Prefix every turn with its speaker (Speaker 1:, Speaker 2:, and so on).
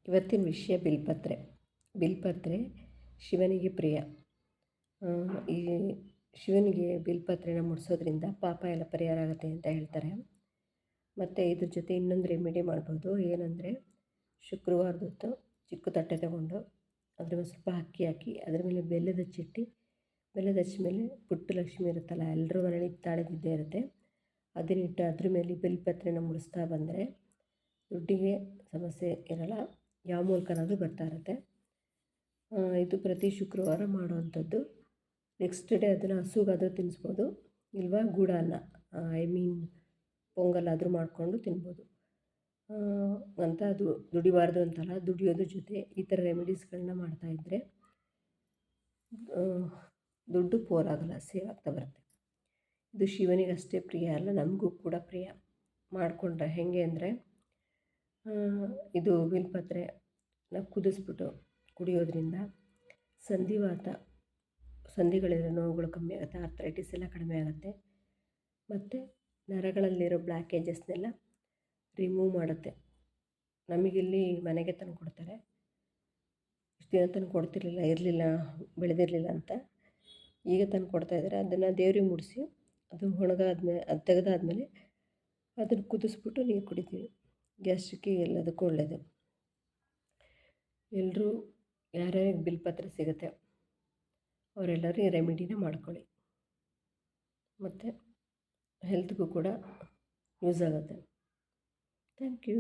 Speaker 1: ಇವತ್ತಿನ ವಿಷಯ ಬಿಲ್ಪತ್ರೆ. ಬಿಲ್ಪತ್ರೆ ಶಿವನಿಗೆ ಪ್ರಿಯ. ಈ ಶಿವನಿಗೆ ಬಿಲ್ಪತ್ರೆನ ಮುಡಿಸೋದ್ರಿಂದ ಪಾಪ ಎಲ್ಲ ಪರಿಹಾರ ಆಗುತ್ತೆ ಅಂತ ಹೇಳ್ತಾರೆ. ಮತ್ತು ಇದ್ರ ಜೊತೆ ಇನ್ನೊಂದು ರೆಮಿಡಿ ಮಾಡ್ಬೋದು. ಏನಂದರೆ ಶುಕ್ರವಾರದೊತ್ತು ಚಿಕ್ಕ ತಟ್ಟೆ ತಗೊಂಡು ಅದ್ರ ಮೇಲೆ ಸ್ವಲ್ಪ ಅಕ್ಕಿ ಹಾಕಿ ಅದ್ರ ಮೇಲೆ ಬೆಲ್ಲದ ಹಚ್ಚಿಟ್ಟು, ಬೆಲ್ಲದ ಹಚ್ಚ ಮೇಲೆ ಪುಟ್ಟ ಲಕ್ಷ್ಮಿ ಇರುತ್ತಲ್ಲ, ಎಲ್ಲರೂ ಮನೇಲಿ ತಾಳದಿದ್ದೇ ಇರುತ್ತೆ, ಅದನ್ನಿಟ್ಟು ಅದ್ರ ಮೇಲೆ ಬಿಲ್ಪತ್ರೆನ ಮುಡಿಸ್ತಾ ಬಂದರೆ ದುಡ್ಡಿಗೆ ಸಮಸ್ಯೆ ಇರೋಲ್ಲ, ಯಾವ ಮೂಲಕನಾದರೂ ಬರ್ತಾ ಇರುತ್ತೆ. ಇದು ಪ್ರತಿ ಶುಕ್ರವಾರ ಮಾಡುವಂಥದ್ದು. ನೆಕ್ಸ್ಟ್ ಡೇ ಅದನ್ನು ಹಸುಗಾದರೂ ತಿನ್ನಿಸ್ಬೋದು, ಇಲ್ವಾ ಗೂಡನ್ನ ಪೊಂಗಲ್ ಆದರೂ ಮಾಡಿಕೊಂಡು ತಿನ್ಬೋದು ಅಂತ. ಅದು ದುಡಿಬಾರ್ದು ಅಂತಲ್ಲ, ದುಡಿಯೋದ್ರ ಜೊತೆ ಈ ಥರ ರೆಮಿಡೀಸ್ಗಳನ್ನ ಮಾಡ್ತಾಯಿದ್ರೆ ದುಡ್ಡು ಪೋಲಾಗಲ್ಲ, ಸೇವ್ ಆಗ್ತಾ ಬರುತ್ತೆ. ಇದು ಶಿವನಿಗೆ ಅಷ್ಟೇ ಪ್ರಿಯ ಅಲ್ಲ, ನಮಗೂ ಕೂಡ ಪ್ರಿಯ. ಮಾಡಿಕೊಂಡ್ರೆ ಹೇಗೆ ಅಂದರೆ, ಇದು ಬಿಲ್ಪತ್ರೆನ ಕುದಿಸ್ಬಿಟ್ಟು ಕುಡಿಯೋದ್ರಿಂದ ಸಂಧಿಗಳಿರೋ ನೋವುಗಳು ಕಮ್ಮಿ ಆಗುತ್ತೆ, ಆರ್ಥ್ರೈಟಿಸ್ ಎಲ್ಲ ಕಡಿಮೆ ಆಗುತ್ತೆ, ಮತ್ತು ನರಗಳಲ್ಲಿರೋ ಬ್ಲ್ಯಾಕೇಜಸ್ನೆಲ್ಲ ರಿಮೂವ್ ಮಾಡುತ್ತೆ. ನಮಗಿಲ್ಲಿ ಮನೆಗೆ ತಂದು ಕೊಡ್ತಾರೆ. ಇಷ್ಟು ದಿನ ತಂದು ಕೊಡ್ತಿರಲಿಲ್ಲ, ಬೆಳೆದಿರಲಿಲ್ಲ ಅಂತ ಈಗ ತಂದು ಕೊಡ್ತಾಯಿದ್ದಾರೆ. ಅದನ್ನು ದೇವ್ರಿಗೆ ಮುಡಿಸಿ ಅದು ಅದು ತೆಗೆದಾದ್ಮೇಲೆ ಅದನ್ನು ಕುದಿಸ್ಬಿಟ್ಟು ನೀರು ಕುಡಿತೀವಿ. ಗ್ಯಾಸ್ಟ್ರಿಕ್ಕಿಗೆ ಎಲ್ಲದಕ್ಕೂ ಒಳ್ಳೆಯದು. ಎಲ್ಲರೂ ಯಾರ್ಯಾರಿಗೆ ಬಿಲ್ಪತ್ರೆ ಸಿಗುತ್ತೆ ಅವರೆಲ್ಲರೂ ಈ ರೆಮಿಡಿನ ಮಾಡ್ಕೊಳ್ಳಿ, ಮತ್ತು ಹೆಲ್ತ್ಗೂ ಕೂಡ ಯೂಸ್ ಆಗುತ್ತೆ. Thank you.